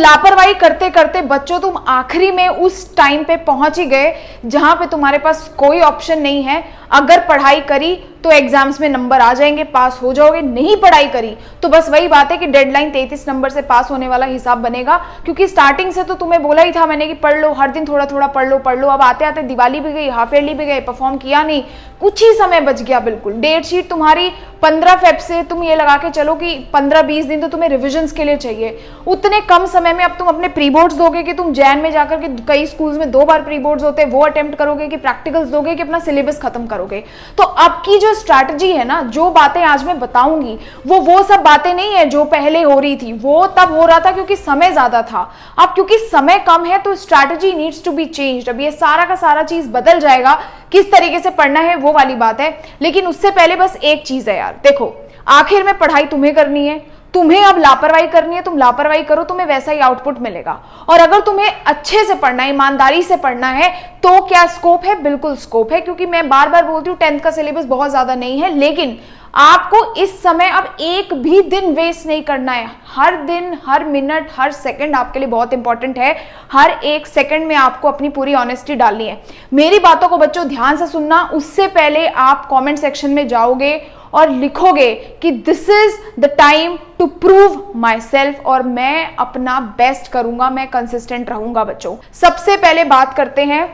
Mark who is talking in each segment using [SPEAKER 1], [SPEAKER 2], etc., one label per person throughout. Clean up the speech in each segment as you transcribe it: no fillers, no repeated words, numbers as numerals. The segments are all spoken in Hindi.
[SPEAKER 1] लापरवाही करते करते बच्चों तुम आखिरी में उस टाइम पे पहुंच ही गए जहां पे तुम्हारे पास कोई ऑप्शन नहीं है। अगर पढ़ाई करी तो एग्जाम्स में नंबर आ जाएंगे, पास हो जाओगे, नहीं पढ़ाई करी तो बस वही बात है कि डेडलाइन 33 नंबर से पास होने वाला हिसाब बनेगा। क्योंकि स्टार्टिंग से तो तुम्हें बोला ही था मैंने कि पढ़ लो, हर दिन थोड़ा थोड़ा पढ़ लो। अब आते आते दिवाली भी गई, हाफ ईयरली भी गए, परफॉर्म किया नहीं, कुछ ही समय बच गया। बिल्कुल डेट शीट तुम्हारी 15 फेब से, तुम ये लगा के चलो कि 15-20 दिन तो तुम्हें रिविजन्स के लिए चाहिए। उतने कम समय में अब तुम अपने प्री बोर्ड्स दोगे कि तुम जैन में जाकर के, कई स्कूल्स में 2 बार प्री बोर्ड्स होते हैं, वो अटेम्प्ट करोगे कि प्रैक्टिकल्स दोगे कि अपना सिलेबस खत्म करोगे। तो अब की जो स्ट्रैटेजी है ना, जो बातें आज मैं बताऊंगी वो सब बातें नहीं है जो पहले हो रही थी। वो तब हो रहा था क्योंकि समय ज्यादा था। अब क्योंकि समय कम है तो strategy needs to be changed. अब ये सारा का सारा चीज बदल जाएगा। किस तरीके से पढ़ना है वो वाली बात है, लेकिन उससे पहले बस एक चीज है यार, देखो आखिर में पढ़ाई तुम्हें करनी है। तुम्हें अब लापरवाही करनी है, तुम लापरवाही करो, तुम्हें वैसा ही आउटपुट मिलेगा। और अगर तुम्हें अच्छे से पढ़ना है, ईमानदारी से पढ़ना है, तो क्या स्कोप है? बिल्कुल स्कोप है। क्योंकि मैं बार बार बोलती हूँ 10th का सिलेबस बहुत ज्यादा नहीं है, लेकिन आपको इस समय अब एक भी दिन वेस्ट नहीं करना है। हर दिन, हर मिनट, हर सेकंड आपके लिए बहुत इंपॉर्टेंट है। हर एक सेकंड में आपको अपनी पूरी ऑनेस्टी डालनी है। मेरी बातों को बच्चों ध्यान से सुनना। उससे पहले आप कमेंट सेक्शन में जाओगे और लिखोगे कि this is the time to prove myself, और मैं अपना बेस्ट करूंगा, मैं कंसिस्टेंट रहूंगा। बच्चों सबसे पहले बात करते हैं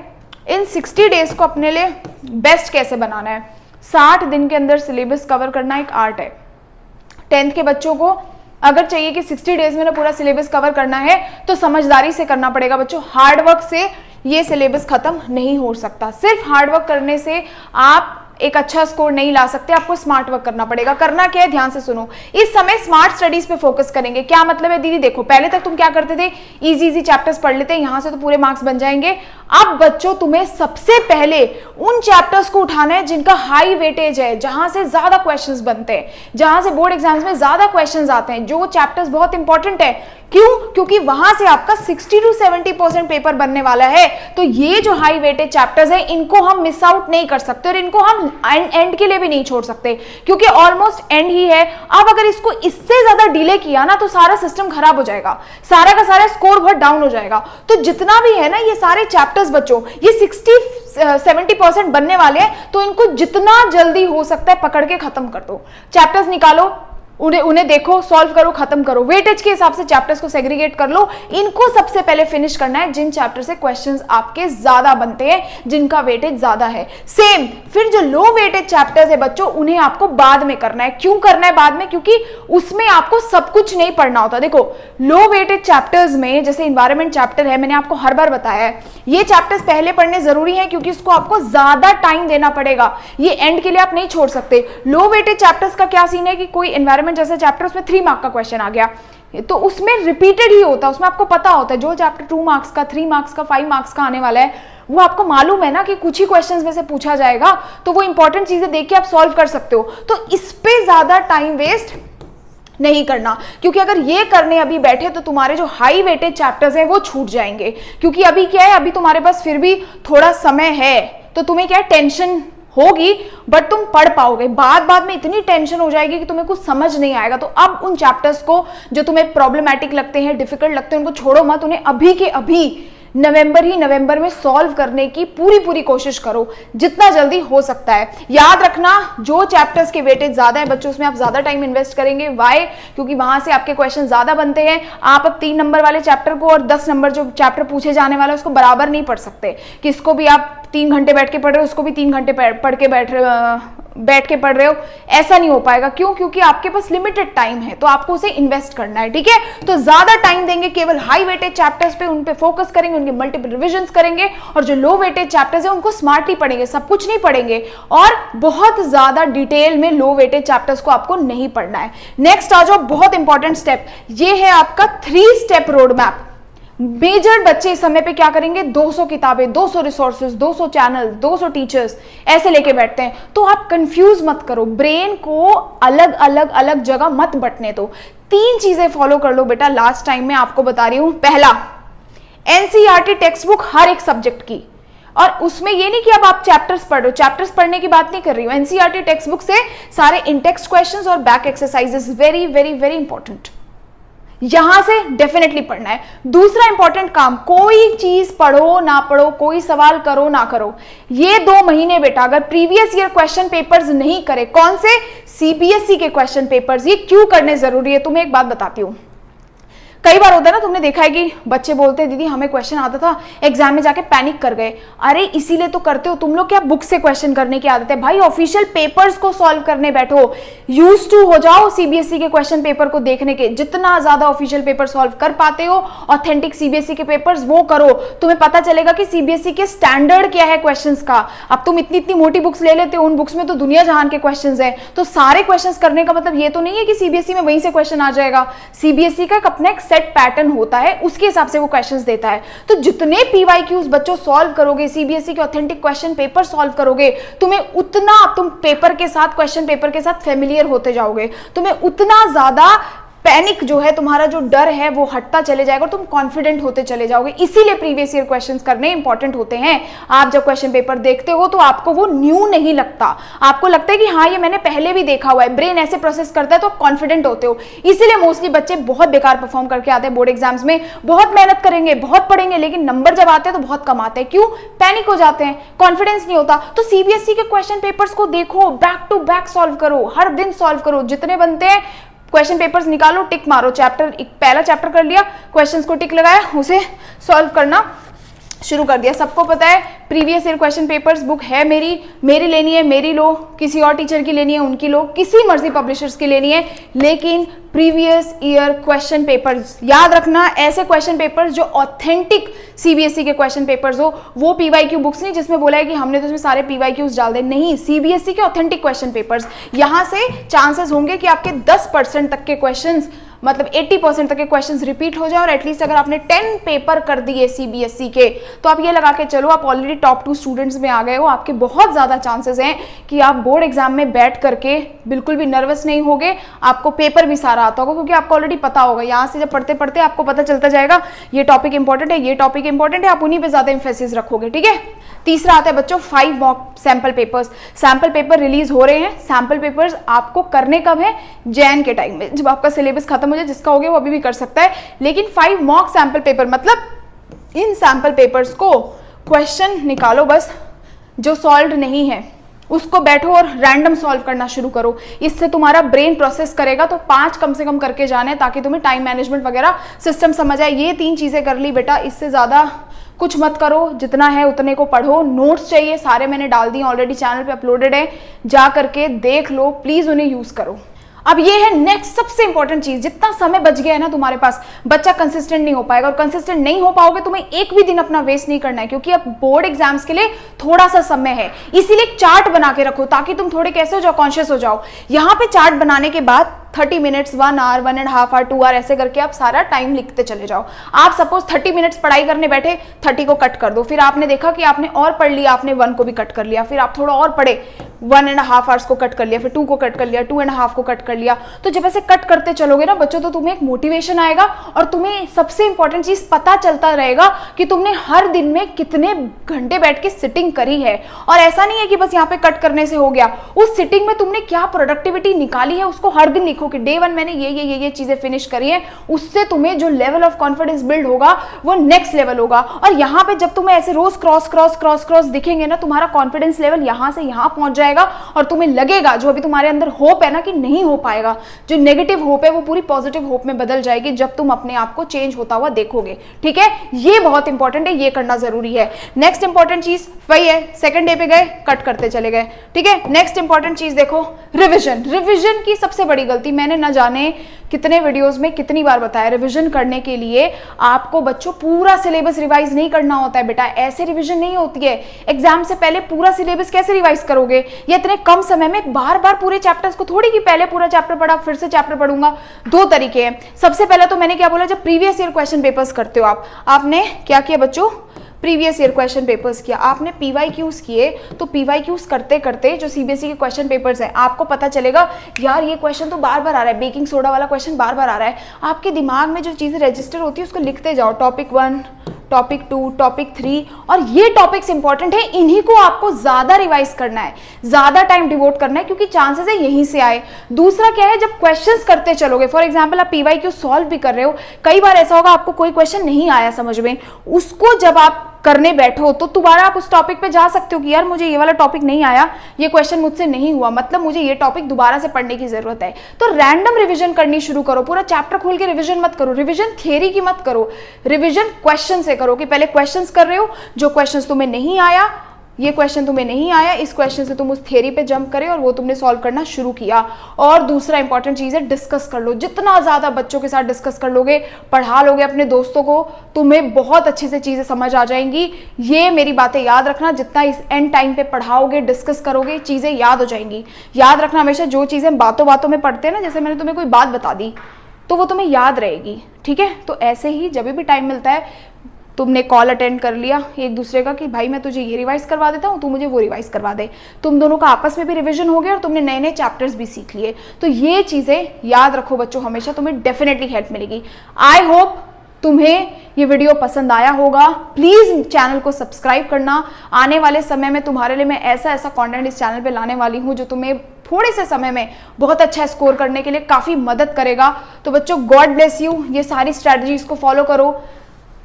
[SPEAKER 1] इन 60 डेज को अपने लिए बेस्ट कैसे बनाना है। 60 दिन के अंदर सिलेबस कवर करना एक आर्ट है। 10th के बच्चों को अगर चाहिए कि 60 डेज में ना पूरा सिलेबस कवर करना है तो समझदारी से करना पड़ेगा बच्चों। हार्डवर्क से ये सिलेबस खत्म नहीं हो सकता। सिर्फ हार्डवर्क करने से आप एक अच्छा स्कोर नहीं ला सकते, आपको स्मार्ट वर्क करना पड़ेगा। करना क्या है, ध्यान से सुनो। इस समय स्मार्ट स्टडीज पे फोकस करेंगे। क्या मतलब है दीदी? देखो पहले तक तुम क्या करते थे, इजी चैप्टर्स पढ़ लेते, यहां से तो पूरे मार्क्स बन जाएंगे। अब बच्चों तुम्हें सबसे पहले उन चैप्टर्स को उठाना है जिनका हाई वेटेज है, जहां से ज्यादा क्वेश्चंस बनते हैं, जहां से बोर्ड एग्जाम्स में ज्यादा क्वेश्चंस आते हैं, जो चैप्टर्स बहुत इंपॉर्टेंट है। क्यों? क्योंकि वहां से आपका 60 to 70% पेपर बनने वाला है। तो ये जो हाई वेटेज चैप्टर्स हैं, इनको हम मिस आउट नहीं कर सकते और इनको हम एंड के लिए भी नहीं छोड़ सकते, क्योंकि ऑलमोस्ट एंड ही है। अब अगर इसको इससे ज्यादा डिले किया ना तो सारा सिस्टम खराब हो जाएगा, सारा का सारा स्कोर बहुत डाउन हो जाएगा। तो जितना भी है ना ये सारे चैप्टर्स बच्चों, ये 60-70% बनने वाले हैं, तो इनको जितना जल्दी हो सकता है पकड़ के खत्म कर दो। चैप्टर्स निकालो, उन्हें देखो, सॉल्व करो, खत्म करो। वेटेज के हिसाब से चैप्टर्स को सेग्रीगेट कर लो। इनको सबसे पहले फिनिश करना है जिन चैप्टर से क्वेश्चंस आपके ज्यादा बनते हैं, जिनका वेटेज ज्यादा है। सेम फिर जो लो वेटेज चैप्टर्स है बच्चों, उन्हें आपको बाद में करना है। क्यों करना है बाद में? क्योंकि उसमें आपको सब कुछ नहीं पढ़ना होता। देखो लो वेटेज चैप्टर्स में जैसे इन्वायरमेंट चैप्टर है, मैंने आपको हर बार बताया है, ये चैप्टर्स पहले पढ़ने जरूरी है क्योंकि इसको आपको ज्यादा टाइम देना पड़ेगा। ये एंड के लिए आप नहीं छोड़ सकते। लो वेटेज चैप्टर्स का क्या सीन है कि कोई इन्वायरमेंट जैसे चैप्टर, उसमें 3 मार्क का क्वेश्चन आ गया तो उसमें रिपीटेड ही होता है, उसमें आपको पता होता है जो चैप्टर 2 मार्क्स का, 3 मार्क्स का, 5 मार्क्स का आने वाला है, वो आपको मालूम है ना कि कुछ ही क्वेश्चंस में से पूछा जाएगा, तो वो इंपॉर्टेंट चीजें देख के आप सॉल्व कर सकते हो। तो इस पे ज्यादा टाइम वेस्ट नहीं करना, क्योंकि अगर ये करने अभी बैठे तो तुम्हारे जो हाई वेटेज चैप्टर्स हैं वो छूट जाएंगे। क्योंकि अभी क्या है, अभी तुम्हारे पास फिर भी थोड़ा समय है, तो तुम्हें क्या टेंशन होगी, बट तुम पढ़ पाओगे। बाद में इतनी टेंशन हो जाएगी कि तुम्हें कुछ समझ नहीं आएगा। तो अब उन चैप्टर्स को जो तुम्हें प्रॉब्लमैटिक लगते हैं, डिफिकल्ट लगते हैं, उनको छोड़ो मत। उन्हें अभी के अभी नवंबर में सॉल्व करने की पूरी कोशिश करो, जितना जल्दी हो सकता है। याद रखना, जो चैप्टर्स के वेटेज ज्यादा है बच्चों, उसमें आप ज्यादा टाइम इन्वेस्ट करेंगे। वाई? क्योंकि वहां से आपके क्वेश्चन ज्यादा बनते हैं। आप अब 3 नंबर वाले चैप्टर को और 10 नंबर जो चैप्टर पूछे जाने वाला है उसको बराबर नहीं पढ़ सकते कि इसको भी आप 3 घंटे बैठ के पढ़ रहे हो, उसको भी 3 घंटे बैठ के पढ़ रहे हो। ऐसा नहीं हो पाएगा। क्यों? क्योंकि आपके पास लिमिटेड टाइम है, तो आपको उसे इन्वेस्ट करना है। ठीक है, तो ज्यादा टाइम देंगे केवल हाई वेटेज चैप्टर्स पे, उन पे फोकस करेंगे, उनके मल्टीपल रिविजन्स करेंगे, और जो लो वेटेज चैप्टर्स है उनको स्मार्टली पढ़ेंगे, सब कुछ नहीं पढ़ेंगे, और बहुत ज्यादा डिटेल में लो वेटेज चैप्टर्स को आपको नहीं पढ़ना है। नेक्स्ट आ जाओ, बहुत इंपॉर्टेंट स्टेप, ये है आपका 3 स्टेप रोड मैप। मेजर बच्चे इस समय पे क्या करेंगे, 200 किताबें, 200 रिसोर्सेज, 200 चैनल, 200 टीचर्स ऐसे लेके बैठते हैं। तो आप कंफ्यूज मत करो, ब्रेन को अलग जगह मत बंटने दो। 3 चीजें फॉलो कर लो बेटा, लास्ट टाइम में आपको बता रही हूं। पहला, एनसीईआरटी टेक्स्ट बुक हर एक सब्जेक्ट की, और उसमें ये नहीं कि अब आप चैप्टर्स पढ़ रहे हो, चैप्टर्स पढ़ने की बात नहीं कर रही हूं। एनसीईआरटी टेक्स्ट बुक से सारे इन टेक्स्ट क्वेश्चंस और बैक एक्सरसाइजेस वेरी इंपॉर्टेंट। यहां से डेफिनेटली पढ़ना है। दूसरा इंपॉर्टेंट काम, कोई चीज पढ़ो ना पढ़ो, कोई सवाल करो ना करो, ये 2 महीने बेटा अगर प्रीवियस ईयर क्वेश्चन पेपर्स नहीं करे, कौन से, सीबीएसई के क्वेश्चन पेपर्स, ये क्यों करने जरूरी है, तुम्हें एक बात बताती हूं। कई बार होता है ना, तुमने देखा है कि बच्चे बोलते हैं दीदी हमें क्वेश्चन आता था, एग्जाम में जाके पैनिक कर गए। अरे इसीलिए तो करते हो तुम लोग, क्या बुक से क्वेश्चन करने की आदत है भाई, ऑफिशियल पेपर्स को सॉल्व करने बैठो, यूज टू हो जाओ सीबीएसई के क्वेश्चन पेपर को देखने के, जितना ज्यादा ऑफिशियल पेपर सॉल्व कर पाते हो, ऑथेंटिक सीबीएसई के पेपर्स वो करो, तुम्हें पता चलेगा कि सीबीएसई के स्टैंडर्ड क्या है क्वेश्चंस का। अब तुम इतनी इतनी मोटी बुक्स ले लेते हो, उन बुक्स में तो दुनिया जहान के क्वेश्चंस हैं, तो सारे क्वेश्चंस करने का मतलब ये तो नहीं है कि सीबीएसई में वहीं से क्वेश्चन आ जाएगा। सीबीएसई का अपना एक सेट पैटर्न होता है, उसके हिसाब से वो क्वेश्चंस देता है। तो जितने पीवाईक्यूज बच्चों सॉल्व करोगे, सीबीएसई के ऑथेंटिक क्वेश्चन पेपर सॉल्व करोगे, तुम्हें उतना तुम पेपर के साथ, क्वेश्चन पेपर के साथ फेमिलियर होते जाओगे, तुम्हें उतना ज्यादा पैनिक जो है, तुम्हारा जो डर है वो हटता चले जाएगा और तुम कॉन्फिडेंट होते चले जाओगे। इसीलिए प्रीवियस ईयर क्वेश्चंस करने इंपॉर्टेंट होते हैं। आप जब क्वेश्चन पेपर देखते हो तो आपको वो न्यू नहीं लगता, आपको लगता है कि हाँ ये मैंने पहले भी देखा हुआ है, ब्रेन ऐसे प्रोसेस करता है, तो कॉन्फिडेंट होते हो। इसीलिए मोस्टली बच्चे बहुत बेकार परफॉर्म करके आते हैं बोर्ड एग्जाम्स में, बहुत मेहनत करेंगे, बहुत पढ़ेंगे, लेकिन नंबर जब आते हैं तो बहुत कम आते हैं। क्यों? पैनिक हो जाते हैं, कॉन्फिडेंस नहीं होता। तो सीबीएसई के क्वेश्चन पेपर्स को देखो, बैक टू बैक सॉल्व करो, हर दिन सॉल्व करो, जितने बनते हैं क्वेश्चन पेपर्स निकालो, टिक मारो, चैप्टर पहला चैप्टर कर लिया, क्वेश्चंस को टिक लगाया, उसे सॉल्व करना शुरू कर दिया। सबको पता है previous year question papers book है मेरी लेनी है, मेरी लो, किसी और टीचर की लेनी है उनकी लो, किसी मर्जी पब्लिशर्स की लेनी है, लेकिन प्रीवियस ईयर क्वेश्चन पेपर्स याद रखना, ऐसे क्वेश्चन पेपर्स जो ऑथेंटिक सीबीएसई के क्वेश्चन पेपर्स हो, वो पीवाईक्यू बुक्स नहीं जिसमें बोला है कि हमने तो इसमें सारे पीवाईक्यूज डाल दे, नहीं, सीबीएसई के ऑथेंटिक क्वेश्चन पेपर्स। यहां से चांसेस होंगे कि आपके 10% तक के क्वेश्चंस, मतलब 80% तक के क्वेश्चंस रिपीट हो जाए, और एटलीस्ट अगर आपने 10 पेपर कर दिए सीबीएसई के, तो आप ये लगा के चलो आप ऑलरेडी टॉप 2 स्टूडेंट्स में आ गए हो। आपके बहुत ज्यादा चांसेस हैं कि आप बोर्ड एग्जाम में बैठ करके बिल्कुल भी नर्वस नहीं होगे, आपको पेपर भी सारा आता होगा, क्योंकि आपको ऑलरेडी पता होगा। यहाँ से जब पढ़ते पढ़ते आपको पता चलता जाएगा ये टॉपिक इंपॉर्टेंट है, ये टॉपिक इंपॉर्टेंट है, आप उन्हीं पे ज्यादा इंफेसिस रखोगे। ठीक है। तीसरा आता है बच्चों 5 mock sample papers. Sample paper release हो रहे हैं। सैंपल पेपर्स आपको करने कब है? जैन के टाइम में, जब आपका सिलेबस खत्म हो जाए, जिसका हो गया वो अभी भी कर सकता है, लेकिन 5 मॉक सैंपल पेपर, मतलब इन सैंपल पेपर्स को क्वेश्चन निकालो, बस जो सॉल्व नहीं है उसको बैठो और रैंडम सॉल्व करना शुरू करो। इससे तुम्हारा ब्रेन प्रोसेस करेगा, तो 5 कम से कम करके जाने, ताकि तुम्हें टाइम मैनेजमेंट वगैरह सिस्टम समझ आए। ये 3 चीजें कर ली बेटा, इससे ज्यादा कुछ मत करो, जितना है उतने को पढ़ो। नोट्स चाहिए, सारे मैंने डाल दिए ऑलरेडी, चैनल पे अपलोडेड है, जा करके देख लो, प्लीज उन्हें यूज करो। अब ये है नेक्स्ट सबसे इंपॉर्टेंट चीज, जितना समय बच गया है ना तुम्हारे पास, बच्चा कंसिस्टेंट नहीं हो पाएगा, और कंसिस्टेंट नहीं हो पाओगे, तुम्हें एक भी दिन अपना वेस्ट नहीं करना है, क्योंकि अब बोर्ड एग्जाम्स के लिए थोड़ा सा समय है। इसीलिए एक चार्ट बना के रखो, ताकि तुम थोड़े कैसे हो जाओ, कॉन्शियस हो जाओ। यहाँ पे चार्ट बनाने के बाद 30 मिनट्स, 1 आवर, 1.5 आवर, 2 आवर, ऐसे करके आप सारा टाइम लिखते चले जाओ। आप सपोज 30 मिनट्स पढ़ाई करने बैठे, 30 को कट कर दो, फिर आपने देखा कि आपने और पढ़ लिया, आपने 1 को भी कट कर लिया, फिर आप थोड़ा और पढ़े, 1.5 आवर्स को कट कर लिया, फिर 2 को कट कर लिया, 2.5 को कट कर लिया। तो जब ऐसे कट करते चलोगे ना बच्चों, तो तुम्हें एक मोटिवेशन आएगा, और तुम्हें सबसे इंपॉर्टेंट चीज पता चलता रहेगा कि तुमने हर दिन में कितने घंटे बैठ के सिटिंग करी है। और ऐसा नहीं है कि बस यहाँ पे कट करने से हो गया, उस सिटिंग में तुमने क्या प्रोडक्टिविटी निकाली है उसको हर दिन लिखो कि डे 1 मैंने ये चीजें फिनिश करी है। उससे तुम्हें जो लेवल ऑफ कॉन्फिडेंस बिल्ड होगा वो नेक्स्ट लेवल होगा। और यहाँ पे जब तुम्हें ऐसे रोज क्रॉस दिखेंगे ना, तुम्हारा कॉन्फिडेंस लेवल यहाँ से यहाँ पहुंच जाएगा, और तुम्हें लगेगा जो अभी तुम्हारे अंदर होप है ना कि नहीं हो पाएगा, जो नेगेटिव होप है वो पूरी पॉजिटिव होप में बदल जाएगी, जब तुम अपने आप को चेंज होता हुआ देखोगे। ठीक है, ये बहुत इंपॉर्टेंट है, ये करना जरूरी है। नेक्स्ट इंपॉर्टेंट चीज वही है, सेकंड डे पे गए कट करते चले गए। ठीक है, नेक्स्ट इंपॉर्टेंट चीज देखो, रिविजन। रिविजन की सबसे बड़ी गलती, मैंने न जाने कितने वीडियोस में कितनी बार बताया, रिवीजन करने के लिए आपको बच्चों पूरा सिलेबस रिवाइज नहीं करना होता है बेटा, ऐसे रिवीजन नहीं होती है। एग्जाम से पहले पूरा सिलेबस कैसे रिवाइज करोगे? ये इतने कम समय में बार बार पूरे चैप्टर्स को थोड़ी कि पहले पूरा चैप्टर पढ़ा फिर से चैप्टर पढ़ूंगा। 2 तरीके हैं। सबसे पहले तो मैंने क्या बोला, जब प्रीवियस ईयर क्वेश्चन पेपर्स करते हो आपने क्या किया बच्चों? प्रीवियस ईयर क्वेश्चन पेपर्स किया, आपने पीवाईक्यूज किए, तो पीवाईक्यूज करते करते जो सीबीएसई के क्वेश्चन पेपर्स हैं, आपको पता चलेगा यार ये क्वेश्चन तो बार बार आ रहा है, बेकिंग सोडा वाला क्वेश्चन बार बार आ रहा है। आपके दिमाग में जो चीजें रजिस्टर होती है उसको लिखते जाओ, टॉपिक 1, टॉपिक 2, टॉपिक 3, और ये टॉपिक्स इंपॉर्टेंट है, इन्हीं को आपको ज्यादा रिवाइज करना है, ज्यादा टाइम डिवोट करना है, क्योंकि चांसेस है यहीं से आए। दूसरा क्या है, जब क्वेश्चंस करते चलोगे, फॉर एग्जांपल आप पीवाईक्यू सॉल्व भी कर रहे हो, कई बार ऐसा होगा आपको कोई क्वेश्चन नहीं आया समझ में, उसको जब आप करने बैठो तो दोबारा आप उस टॉपिक पे जा सकते हो कि यार मुझे ये वाला टॉपिक नहीं आया, ये क्वेश्चन मुझसे नहीं हुआ, मतलब मुझे ये टॉपिक दोबारा से पढ़ने की जरूरत है। तो रैंडम रिवीजन करनी शुरू करो, पूरा चैप्टर खोल के रिवीजन मत करो, रिवीजन थियरी की मत करो, रिवीजन क्वेश्चन से करो, कि पहले क्वेश्चंस कर रहे हो, जो क्वेश्चंस तुम्हें नहीं आया, ये क्वेश्चन तुम्हें नहीं आया, इस क्वेश्चन से तुम उस थ्योरी पे जंप करे और वो तुमने सॉल्व करना शुरू किया। और दूसरा इंपॉर्टेंट चीज है, डिस्कस कर लो, जितना ज्यादा बच्चों के साथ डिस्कस कर लोगे, पढ़ा लोगे अपने दोस्तों को, तुम्हें बहुत अच्छे से चीजें समझ आ जाएंगी। ये मेरी बातें याद रखना, जितना इस एंड टाइम पे पढ़ाओगे, डिस्कस करोगे, चीजें याद हो जाएंगी। याद रखना हमेशा, जो चीजें बातों बातों में पढ़ते हैं ना, जैसे मैंने तुम्हें कोई बात बता दी तो वो तुम्हें याद रहेगी, ठीक है। तो ऐसे ही जब भी टाइम मिलता है, तुमने कॉल अटेंड कर लिया एक दूसरे का कि भाई मैं तुझे ये रिवाइज करवा देता हूँ, तू मुझे वो रिवाइज करवा दे, तुम दोनों का आपस में भी रिवीजन हो गया और तुमने नए नए चैप्टर्स भी सीख लिए। तो ये चीजें याद रखो बच्चों, हमेशा तुम्हें डेफिनेटली हेल्प मिलेगी। आई होप तुम्हें ये वीडियो पसंद आया होगा। प्लीज चैनल को सब्सक्राइब करना, आने वाले समय में तुम्हारे लिए मैं ऐसा ऐसा कंटेंट इस चैनल पे लाने वाली हूँ जो तुम्हें थोड़े से समय में बहुत अच्छा स्कोर करने के लिए काफी मदद करेगा। तो बच्चों, गॉड ब्लेस यू, ये सारी स्ट्रैटेजीज को फॉलो करो,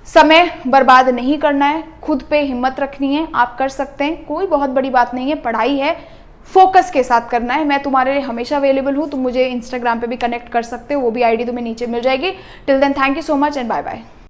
[SPEAKER 1] समय बर्बाद नहीं करना है, खुद पे हिम्मत रखनी है, आप कर सकते हैं, कोई बहुत बड़ी बात नहीं है, पढ़ाई है, फोकस के साथ करना है। मैं तुम्हारे लिए हमेशा अवेलेबल हूँ, तुम मुझे इंस्टाग्राम पे भी कनेक्ट कर सकते हो, वो भी आईडी तुम्हें नीचे मिल जाएगी। Till then thank you so much and bye bye.